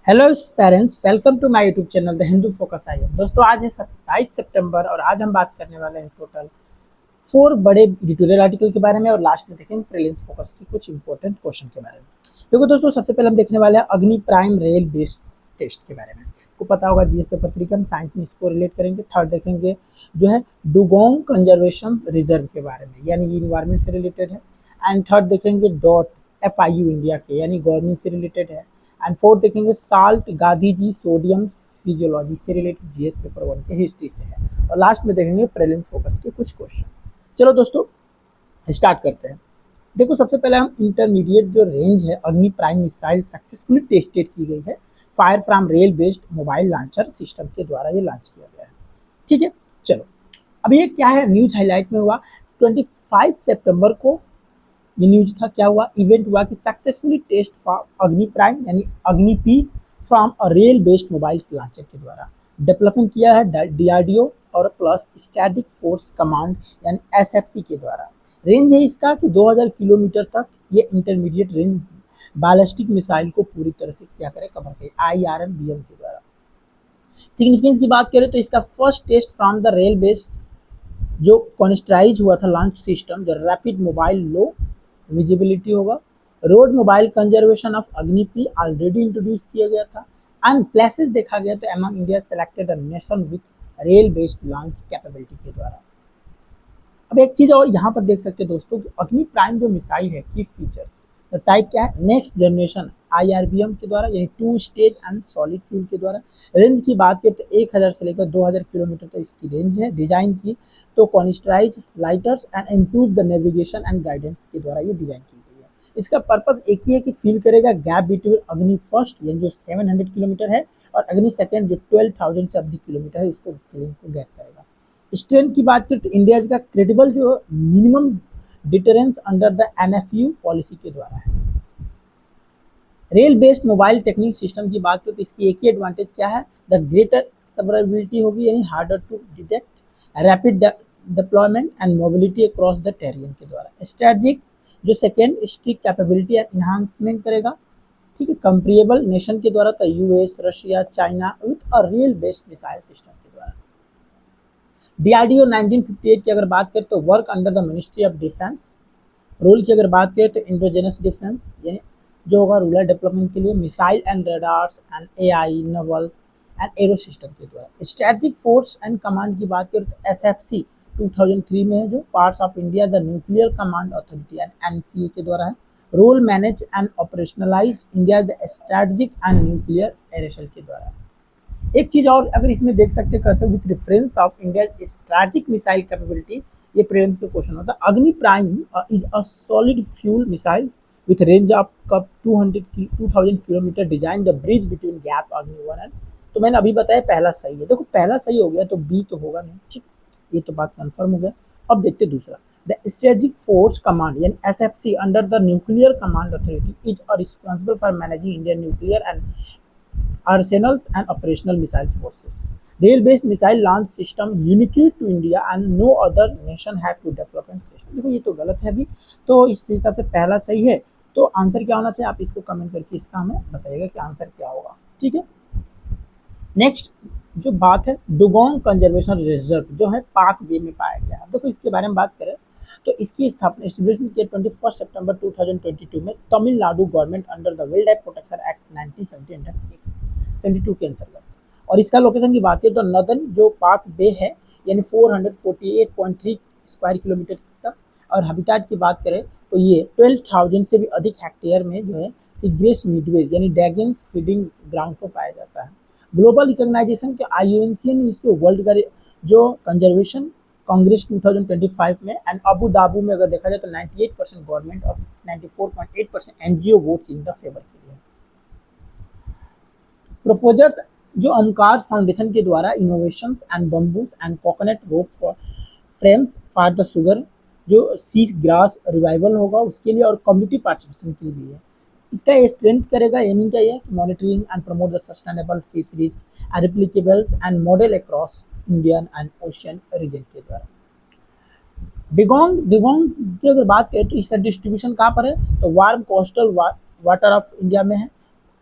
Hello parents, welcome to my YouTube channel the Hindu focus eye. दोस्तों, आज है 27 सितंबर और आज हम बात करने वाले हैं टोटल 4 बड़े एडिटोरियल आर्टिकल के बारे में और लास्ट में देखेंगे प्रीलिम्स फोकस की कुछ इंपॉर्टेंट क्वेश्चन के बारे में। देखो दोस्तों, सबसे पहले हम देखने वाले हैं अग्नि प्राइम रेल बेस टेस्ट के बारे में। आपको पता होगा जीएस पेपर 3 के हम साइंस में इसको रिलेट करेंगे। थर्ड देखेंगे जो है डुगोंग कंजर्वेशन रिजर्व के बारे में, यानी ये इन्वायरमेंट से रिलेटेड है। एंड थर्ड देखेंगे डॉट FIU इंडिया के, यानी गवर्नमेंट से रिलेटेड है। एंड फोर्थ देखेंगे salt Gandhi ji sodium physiology से रिलेटेड, जीएस पेपर 1 के हिस्ट्री से है। और लास्ट में देखेंगे प्रीलिम्स फोकस के कुछ क्वेश्चन। चलो दोस्तों, स्टार्ट करते हैं। देखो, सबसे पहले हम इंटरमीडिएट जो रेंज है अग्नि प्राइम मिसाइल सक्सेसफुली टेस्टेड की गई है fire from rail based mobile launcher system के द्वारा ये लॉन्च किया गया है। ठीक है, चलो अब ये क्या है, न्यूज हाईलाइट में हुआ 25 सितंबर को। ये न्यूज था, क्या हुआ, इवेंट हुआ कि सक्सेसफुली टेस्ट फॉर अग्नि प्राइम यानी अग्नि P from a rail based mobile launcher के द्वारा डेवलपमेंट किया है DRDO और प्लस स्टैटिक फोर्स कमांड यानी SFC के द्वारा। रेंज है इसका कि 2000 किलोमीटर तक ये इंटरमीडिएट रेंज बैलिस्टिक मिसाइल को पूरी तरह से क्या करे, कवर करे IRM-BM के द्वारा। सिग्निफिकेंस की बात करें तो इसका first test from the rail based जो कॉन्स्ट्राइज हुआ था लॉन्च सिस्टम, जो रैपिड मोबाइल लो विजिबिलिटी होगा, road mobile conservation of Agni already introduce किया गया था। एंड प्लेसेस देखा गया तो among India selected a nation with rail based launch capability के द्वारा। अब एक चीज और यहाँ पर देख सकते हैं दोस्तों कि अग्नि प्राइम जो मिसाइल है की फीचर्स, तो टाइप क्या है, नेक्स्ट जनरेशन IRBM के द्वारा यानी 2 स्टेज एंड सॉलिड फ्यूल के द्वारा। रेंज की बात करें तो 1000 से लेकर 2000 किलोमीटर तक इसकी रेंज है। डिजाइन की तो कॉन्स्ट्राइज lighters and improve the navigation and guidance के द्वारा ये डिजाइन की गई है। इसका पर्पस एक ही है कि फील करेगा गैप बिटवीन अग्नि फर्स्ट यानी जो 700 किलोमीटर है और अग्नि सेकेंड जो 12,000 से अधिक किलोमीटर है, उसको फीलिंग को गैप करेगा। स्ट्रेंथ की बात करें तो इंडिया का क्रेडिबल जो minimum deterrence under the NFU policy के द्वारा है। Rail based mobile technique system की बात करें तो इसकी एक ही एडवांटेज क्या है, द ग्रेटर सर्वाइबिलिटी होगी यानी harder to detect, rapid deployment and mobility across the terrain के द्वारा। स्ट्रेटजिक जो second strike capability and enhancement करेगा, ठीक है, कंपेरेबल नेशन के द्वारा तो US, Russia, China with a rail based missile system के द्वारा। DRDO 1958 की अगर बात करें तो work under the ministry of defence. Role की अगर बात करें तो इंडोजेनस डिफेंस यानी जो होगा रूरल डेवलपमेंट के लिए, missile and radars and AI navals and aero system के द्वारा। स्ट्रेटेजिक फोर्स एंड कमांड की बात करें तो SFC 2003 में है, जो parts of India the nuclear command authority and NCA के द्वारा है। Role manage and operationalise India the strategic and nuclear arsenal के द्वारा। एक चीज और अगर इसमें देख सकते हैं कैसे, with reference of India strategic missile capability, ये प्रीलिम्स के क्वेश्चन होता है। अग्नि prime is a solid fuel missiles with range of कब 2000 kilometre, design the bridge between gap अग्नि 1 एंड। तो मैंने अभी बताया पहला सही है। देखो पहला सही हो गया तो बी तो होगा नहीं, ठीक, ये तो बात कंफर्म हो गया। अब देखते दूसरा, द स्ट्रेटेजिक फोर्स कमांड यानी SFC under the nuclear command authority is responsible for managing Indian nuclear and arsenals and operational missile forces. Rail-based missile launch system unique to India and no other nation have to development system. देखो ये तो गलत है अभी, तो इस हिसाब से पहला सही है। तो आंसर क्या होना चाहिए, आप इसको कमेंट करके इसका हमें बताइएगा कि आंसर क्या होगा। ठीक है, नेक्स्ट जो बात है डुगोंग कंजर्वेशन रिजर्व जो है पाक वे में पाया गया है। देखो इसके बारे में बात करें तो इसकी स्थापना एस्टेब्लिशमेंट के 21 सितंबर 2022 में Tamil Nadu government under the wild life protection act 1972 के अंतर्गत। और इसका लोकेशन की बात करें तो नदन जो पाक बे है यानी 448.3 स्क्वायर किलोमीटर तक। और हैबिटेट की बात करें तो ये 12,000 से भी अधिक हेक्टेयर में जो है सीग्रेस मिडवेज यानी ड्रैगन फीडिंग ग्राउंड को पाया जाता है। ग्लोबल रिकॉग्नाइजेशन के IUCN ने इसको वर्ल्ड का जो कंजर्वेशन कांग्रेस 2025 में एंड अबू धाबी में अगर देखा जाए तो 98% गवर्नमेंट और 94.8% NGO votes in the favour के लिए। प्रोपोजर्स जो ओमकार फाउंडेशन के द्वारा innovations and bamboos and coconut rope for frames for the sugar जो सी ग्रास रिवाइवल होगा उसके लिए और कम्युनिटी पार्टिसिपेशन के लिए है। इसका स्ट्रेंथ करेगा, एमिंग का ये monitoring and promote the sustainable fisheries applicables and model across Indian and ocean region के द्वारा। डिगोंग की अगर बात करें तो इसका डिस्ट्रीब्यूशन कहाँ पर है, तो warm coastal water of India में है।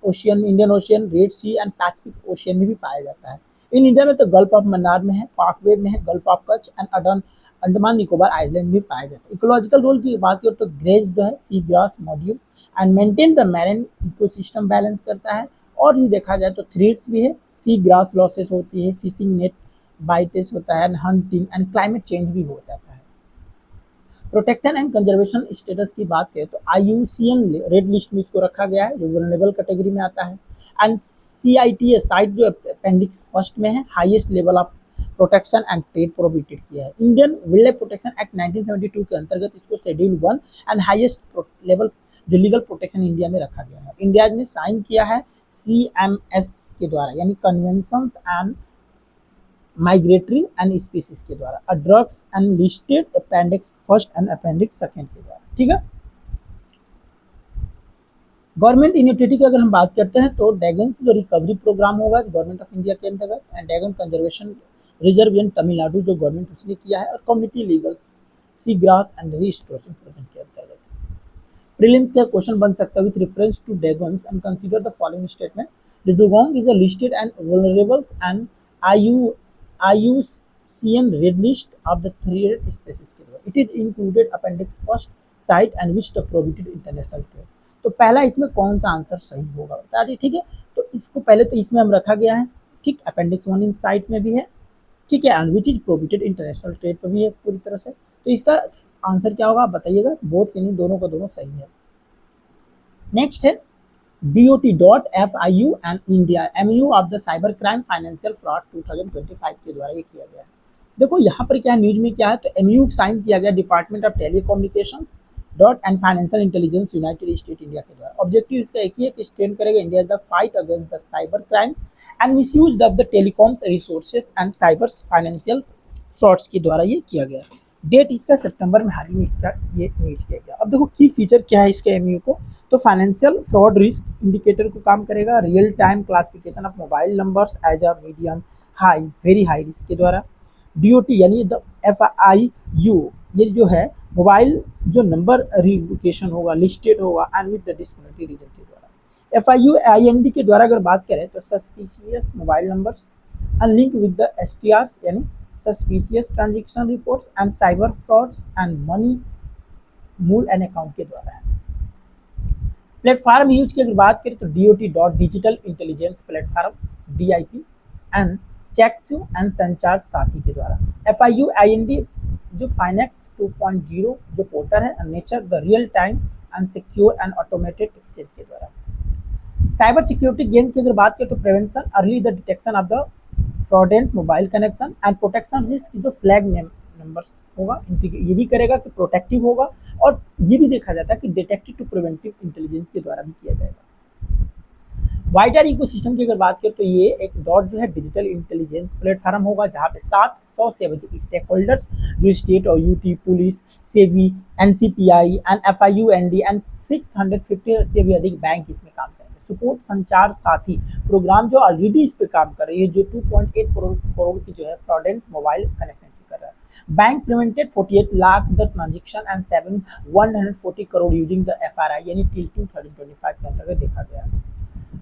Ocean, Indian Ocean, Red Sea and Pacific Ocean में भी पाया जाता है। इन इंडिया में तो गल्फ ऑफ मन्नार में है, पाकवे में है, gulf of Kutch and Andaman Nicobar island में पाया जाता है। इकोलॉजिकल रोल की बात करें तो ग्रेज जो है sea grass module and maintain the marine ecosystem balance करता है। और भी देखा जाए तो थ्रेड्स भी है, सी ग्रास लॉसेस होती है, फिशिंग नेट बाइटेस होता है, हंटिंग एंड क्लाइमेट चेंज भी हो जाता है। प्रोटेक्शन एंड कंजर्वेशन स्टेटस की बात करें तो IUCN रेड लिस्ट में इसको रखा गया है, जो वल्नरेबल कैटेगरी में आता है। एंड CITES साइट जो अपेंडिक्स फर्स्ट में है, highest level of protection and trade prohibited किया है। Indian wild life protection act 1972 के अंतर्गत इसको शेड्यूल 1 एंड हाईएस्ट लेवल जो लीगल प्रोटेक्शन इंडिया में रखा गया है। इंडिया ने साइन किया है CMS के द्वारा, यानी conventions and migratory and species के द्वारा, drugs and listed appendix first and appendix second के द्वारा। ठीक है। गवर्नमेंट इनिशिएटिव की अगर हम बात करते हैं तो ड्रैगन जो रिकवरी प्रोग्राम होगा गवर्नमेंट ऑफ इंडिया के अंतर्गत, and dragon conservation reserve in Tamil Nadu जो गवर्नमेंट उसने किया है, और community legal sea grass and restoration project के अंतर्गत। प्रीलिम्स का क्वेश्चन बन सकता है with reference to dragons and consider the following statement, the dugong is a listed and vulnerables and IUCN red list of the threaded species के द्वारा, it is included appendix first sight and which the prohibited international trade. तो पहला इसमें कौन सा answer सही होगा बता दी। ठीक है, तो इसको पहले तो इसमें हम रखा गया है, ठीक, अपेंडिक्स 1 इन साइट में भी है, ठीक है, and which is prohibited international trade पर भी है पूरी तरह से। तो इसका आंसर क्या होगा बताइएगा, बोथ यानी दोनों का दोनों सही है। नेक्स्ट है DOT.FIU and India MU of the cyber crime financial fraud 2025 के द्वारा ये किया गया है। देखो यहाँ पर क्या न्यूज में क्या है, तो MU साइन किया गया department of telecommunications dot and financial intelligence United state India के द्वारा। ऑब्जेक्टिव इसका एक ही है कि स्टैंड करेगा India the fight against the cyber crime and misuse of the telecoms resources and cyber financial frauds के द्वारा ये किया गया। डेट इसका सितंबर में हाल ही में इसका ये न्यूज किया गया। अब देखो की फीचर क्या है इसके MU को, तो फाइनेंशियल फ्रॉड रिस्क इंडिकेटर को काम करेगा, real time classification of mobile numbers as a medium high very high risk के द्वारा। DOT यानी द FIU ये जो है मोबाइल जो नंबर रिवोकेशन होगा, लिस्टेड होगा and with the disconnected reason के द्वारा। FIU IND के द्वारा अगर बात करें तो suspicious mobile numbers and link with the STRs यानी suspicious transaction reports and cyber frauds and money मूल एंड अकाउंट के द्वारा है। प्लेटफॉर्म यूज की अगर बात करें तो DOT digital intelligence platforms DIP and Chakshu and Sanchar Saathi के द्वारा। FIU IND जो फाइनेक्स 2.0 जो पोर्टल है, nature the real time and secure and automated exchange के द्वारा। साइबर सिक्योरिटी गेम्स की अगर बात करें तो prevention early the detection of the fraudulent mobile connection and protection risk जो फ्लैग नंबर्स होगा, ये भी करेगा कि प्रोटेक्टिव होगा, और ये भी देखा जाता है कि डिटेक्टिव टू प्रिवेंटिव इंटेलिजेंस के द्वारा भी किया जाएगा। वाइडर इकोसिस्टम की अगर बात करें तो ये एक डॉट जो है डिजिटल इंटेलिजेंस प्लेटफॉर्म होगा जहाँ पे 700 से अधिक स्टेक होल्डर्स जो स्टेट और UT, police, SEBI, NCPI and FIUND and 650 से भी अधिक बैंक इसमें काम करेंगे। सपोर्ट संचार साथी प्रोग्राम जो ऑलरेडी इस पे काम कर रही है, जो 2.8 करोड़ की जो है फ्रॉडेंट मोबाइल कनेक्शन की कर रहा है। Bank prevented 48 lakh the transaction and 140 crore using the FRI यानी टिल 2025 के अंतर्गत देखा गया।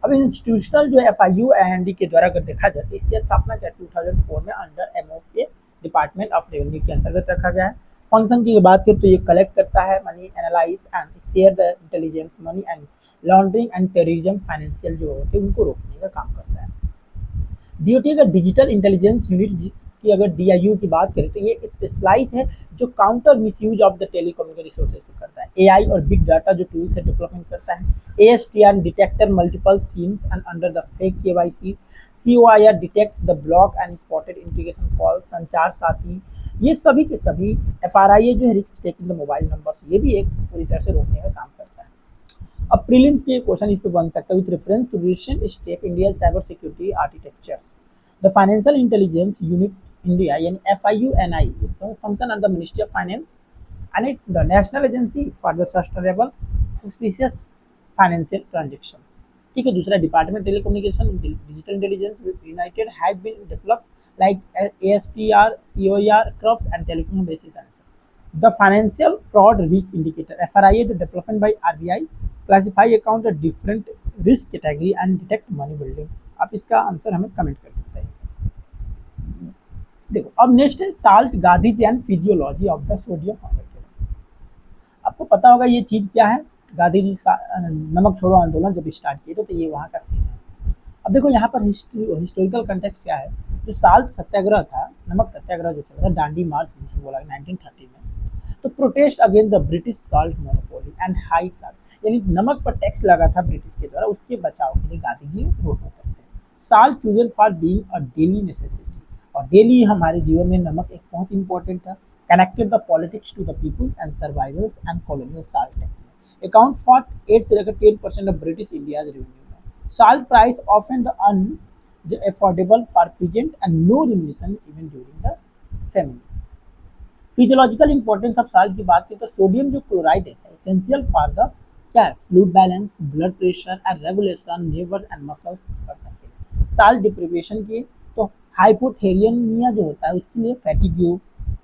अब इंस्टीट्यूशनल जो FIU IND के द्वारा अगर देखा जाए तो इसकी स्थापना क्या 2004 में under MOFA department of revenue के अंतर्गत रखा गया है। फंक्शन की बात करें तो ये कलेक्ट करता है money, analyse and share the intelligence, money and laundering and terrorism financial जो होते हैं उनको रोकने का काम करता है। DOT का डिजिटल इंटेलिजेंस यूनिट की अगर DIU की बात करें तो ये स्पेशलाइज है जो counter misuse of the telecommunication resources को करता है। AI और बिग डाटा जो टूल्स है डेवलपमेंट करता है। ASTR detector multiple scenes and under the fake KYC। COIR detects the block and spotted integration call. संचार साथी ये सभी के सभी FRIA जो है risk taking the mobile numbers, ये भी एक पूरी तरह से रोकने का काम करता है। अब प्रीलिम्स के क्वेश्चन इस पे बन सकता है with reference to recent step India cyber security architectures the financial intelligence unit India यानी FIUNI function under the ministry of finance and it the national agency for the sustainable suspicious financial transactions. ठीक है, दूसरा department telecommunication digital intelligence united has been developed like ASTR, COIR, CRUPS and telecom basis answer. The financial fraud risk indicator FRIA the development by RBI classify account the different risk category and detect money building. आप इसका answer हमें comment करके बताइए। देखो अब next है salt Gandhiji and physiology of the sodium oxide. आपको पता होगा ये चीज़ क्या है। गांधी जी नमक छोड़ो आंदोलन जब स्टार्ट किए थे तो ये वहाँ का सीन है। अब देखो यहाँ पर हिस्टोरिकल कंटेक्स्ट क्या है। जो साल्ट सत्याग्रह था, नमक सत्याग्रह जो चला था, दांडी मार्च जिसे बोला 1930 में, तो protest against the British salt monopoly and high salt, यानी नमक पर टैक्स लगा था ब्रिटिश के द्वारा, उसके बचाव के लिए गांधी जी रोड पर उतरते हैं। Salt chosen for being a daily necessity, और डेली हमारे जीवन में नमक एक बहुत इंपॉर्टेंट था। Connected the politics to the peoples and survivals and colonial salt tax में अकाउंट फॉर 8 से लेकर 10% ऑफ ब्रिटिश इंडियाज रेवेन्यू में। Salt price often the unaffordable for peasant and no remission even during the family. Physiological importance of salt की बात करें तो sodium जो chloride है एसेंशियल फॉर द क्या है, fluid balance, blood pressure and regulation, nerve and muscles के लिए। साल्ट डिप्रिवेशन की तो हाइपोथेरियमिया जो होता है उसके लिए, फैटिग्यू,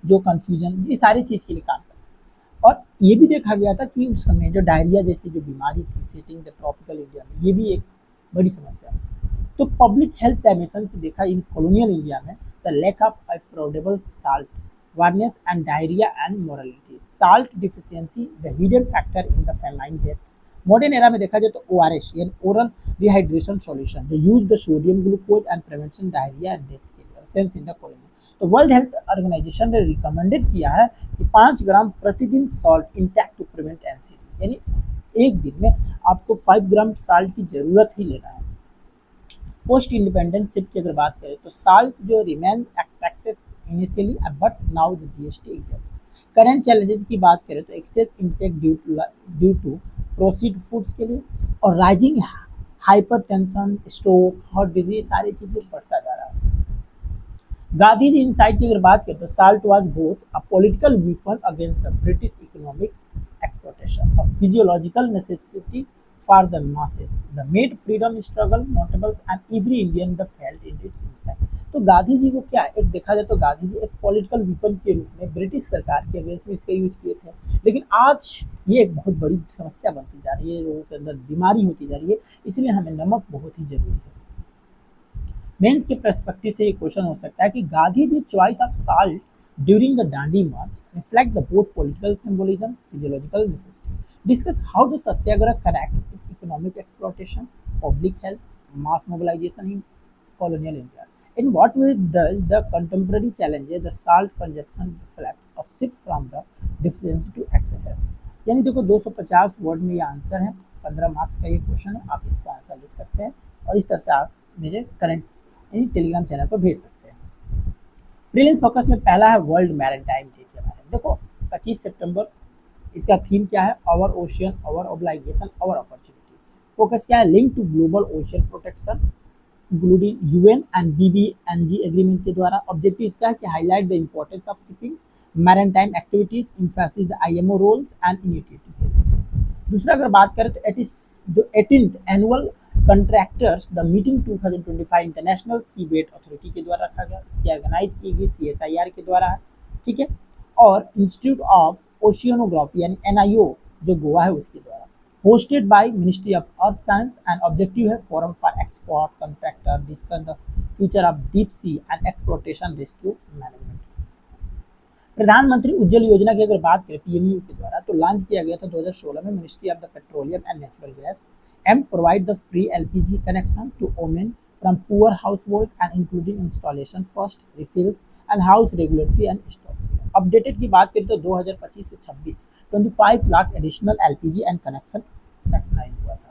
जो कंफ्यूजन, ये सारी चीज़ के लिए काम करता है। और ये भी देखा गया था कि उस समय जो डायरिया जैसी जो बीमारी थी सेटिंग द ट्रॉपिकल इंडिया में, ये भी एक बड़ी समस्या है। तो पब्लिक हेल्थ डायमेंशन से देखा इन कॉलोनियल इंडिया में the lack of affordable salt वार्नेस and diarrhoea and mortality, salt deficiency the hidden factor in the famine death. Modern era में देखा जाए तो ORS यानी ओरल रिहाइड्रेशन सॉल्यूशन जो use the sodium glucose and prevention diarrhoea and death के लिए sense in the colony. तो world health organisation ने रिकमेंडेड किया है कि 5 ग्राम प्रतिदिन salt intact to prevent NCD, यानी एक दिन में आपको 5 ग्राम साल्ट की जरूरत ही लेना है। पोस्ट इंडिपेंडेंस शिफ्ट की अगर बात करें तो साल्ट जो remain taxes initially but now the GST exams. Current challenges की बात करें तो excess intake due to processed foods के लिए, और rising hypertension, stroke, heart disease, सारी चीज़ें बढ़ता जा रहा है। गांधी जी इनसाइट की अगर बात करें तो salt was both a political weapon against the British economic exploitation, a physiological necessity for the masses, the made freedom struggle notables and every Indian the felt in its impact। तो गांधी जी को क्या एक देखा जाए तो गांधी जी एक पॉलिटिकल वीपन के रूप में ब्रिटिश सरकार के अगेंस्ट में इसका यूज किए थे, लेकिन आज ये एक बहुत बड़ी समस्या बनती जा रही है, लोगों के अंदर बीमारी होती जा रही है, इसलिए हमें नमक बहुत ही जरूरी है। मेंस के पर्सपेक्टिव से ये क्वेश्चन हो सकता है कि Gandhi ji choice of salt during the Dandi March reflect the both political symbolism, physiological necessity. Discuss how the Satyagraha connect with economic exploitation, public health, mass mobilization in colonial India. In what way does the contemporary challenges the salt consumption reflect a shift from the deficiency to excesses? यानी देखो 250 word में ये answer है, 15 marks का ये question है, आप इसका आंसर लिख सकते हैं और इस तरह से आप मेरे करंट टेलीग्राम चैनल पर भेज सकते हैं। प्रीलिम्स फोकस में पहला है वर्ल्ड मैरीटाइम डे के बारे में। देखो 25 सितंबर, इसका थीम क्या है, our ocean, our obligation, our opportunity. Focus क्या है, link to global ocean protection including UN and BBNG agreement के द्वारा। ऑब्जेक्टिव इसका है कि highlight the importance of shipping maritime activities, emphasis the IMO roles and initiative. दूसरा अगर बात करें तो 18th annual contractors the meeting 2025 international seabed authority के द्वारा रखा गया, इसकी ऑर्गेनाइज की गई CSIR के द्वारा है, ठीक है। और इंस्टीट्यूट ऑफ ओशियनोग्राफी यानी NIO जो गोवा है उसके द्वारा, hosted by ministry of earth science and objective है forum for export contractor discuss the future of deep sea and exploitation rescue management. Pradhan Mantri Ujjwala योजना की अगर बात करें PMU के द्वारा तो लॉन्च किया गया था 2016 में। Ministry of the petroleum and natural gas aim provide the free LPG connection to women from poor household and including installation first refills and house regulatory and stock. Updated की बात करें तो 2025 से 26 25 lakh additional LPG and connection सेक्शनाइज हुआ था।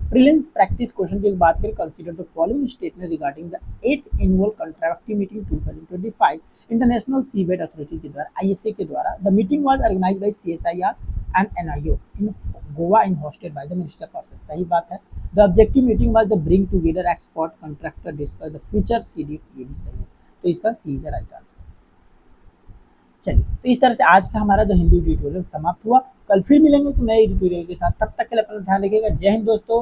Prelims practice question की बात करें, consider the following statement regarding the 8th annual contractive meeting 2025 international seabed authority के द्वारा ISA के द्वारा। The meeting was organised by CSIR and NIO in Goa and hosted by the minister person. सही बात है। The objective meeting was the bring together expert contractor discuss the future CDF, ये भी सही है, तो इसका C इज राइट आंसर। चलिए, तो इस तरह से आज का हमारा द हिंदू ट्यूटोरियल समाप्त हुआ। कल फिर मिलेंगे एक नए ट्यूटोरियल के साथ, तब तक के लिए अपना ध्यान रखिएगा। जय हिंद दोस्तों।